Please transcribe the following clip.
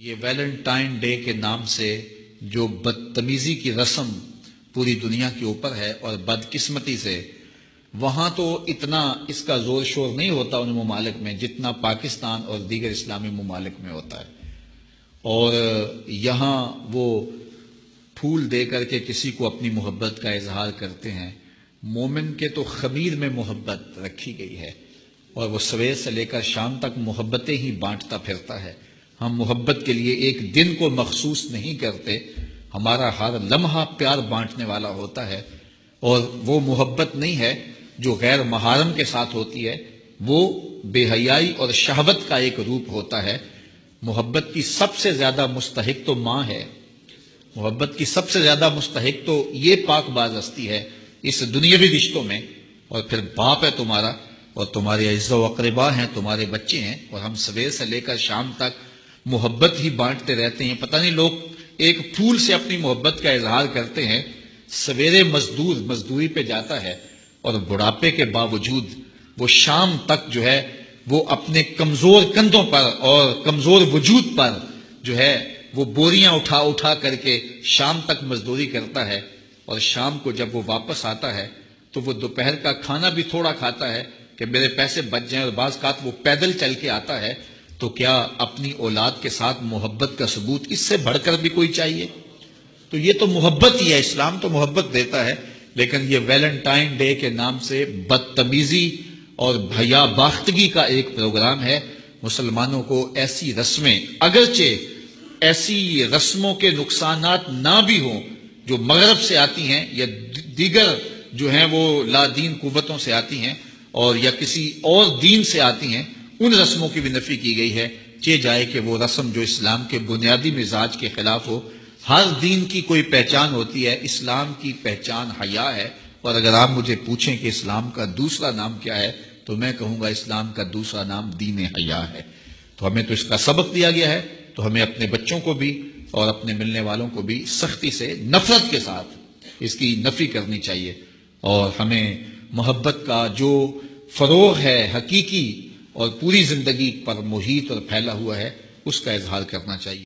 یہ Valentine day کے نام سے جو بدتمیزی کی رسم پوری دنیا کے اوپر ہے اور بدقسمتی سے وہاں تو اتنا اس کا زور شور نہیں ہوتا ان ممالک میں جتنا پاکستان اور دیگر اسلامی ممالک میں ہوتا ہے، اور یہاں وہ پھول دے کر کے کسی کو اپنی محبت کا اظہار کرتے ہیں۔ مومن کے تو خمیر میں محبت رکھی گئی ہے اور وہ سویر سے لے کر شام تک محبتیں ہی بانٹتا پھرتا ہے۔ ہم محبت کے لیے ایک دن کو مخصوص نہیں کرتے، ہمارا ہر لمحہ پیار بانٹنے والا ہوتا ہے، اور وہ محبت نہیں ہے جو غیر محارم کے ساتھ ہوتی ہے، وہ بے حیائی اور شہوت کا ایک روپ ہوتا ہے۔ محبت کی سب سے زیادہ مستحق تو ماں ہے، محبت کی سب سے زیادہ مستحق تو یہ پاک باز ہستی ہے اس دنیاوی رشتوں میں، اور پھر باپ ہے تمہارا، اور تمہارے اعزاء و اقربا ہیں، تمہارے بچے ہیں، اور ہم سویر سے لے کر شام تک محبت ہی بانٹتے رہتے ہیں۔ پتہ نہیں لوگ ایک پھول سے اپنی محبت کا اظہار کرتے ہیں۔ سویرے مزدور مزدوری پہ جاتا ہے اور بڑھاپے کے باوجود وہ شام تک جو ہے وہ اپنے کمزور کندھوں پر اور کمزور وجود پر جو ہے وہ بوریاں اٹھا اٹھا کر کے شام تک مزدوری کرتا ہے، اور شام کو جب وہ واپس آتا ہے تو وہ دوپہر کا کھانا بھی تھوڑا کھاتا ہے کہ میرے پیسے بچ جائیں، اور بعض اوقات وہ پیدل چل کے آتا ہے۔ تو کیا اپنی اولاد کے ساتھ محبت کا ثبوت اس سے بڑھ کر بھی کوئی چاہیے؟ تو یہ تو محبت ہی ہے، اسلام تو محبت دیتا ہے، لیکن یہ ویلنٹائن ڈے کے نام سے بدتمیزی اور بھیا باختگی کا ایک پروگرام ہے۔ مسلمانوں کو ایسی رسمیں، اگرچہ ایسی رسموں کے نقصانات نہ بھی ہوں جو مغرب سے آتی ہیں یا دیگر جو ہیں وہ لا دین قوتوں سے آتی ہیں اور یا کسی اور دین سے آتی ہیں، ان رسموں کی بھی نفی کی گئی ہے، چہ جائے کہ وہ رسم جو اسلام کے بنیادی مزاج کے خلاف ہو۔ ہر دین کی کوئی پہچان ہوتی ہے، اسلام کی پہچان حیا ہے، اور اگر آپ مجھے پوچھیں کہ اسلام کا دوسرا نام کیا ہے تو میں کہوں گا اسلام کا دوسرا نام دین حیا ہے۔ تو ہمیں تو اس کا سبق دیا گیا ہے، تو ہمیں اپنے بچوں کو بھی اور اپنے ملنے والوں کو بھی سختی سے، نفرت کے ساتھ اس کی نفی کرنی چاہیے، اور ہمیں محبت کا جو فروغ ہے حقیقی اور پوری زندگی پر محیط اور پھیلا ہوا ہے اس کا اظہار کرنا چاہیے۔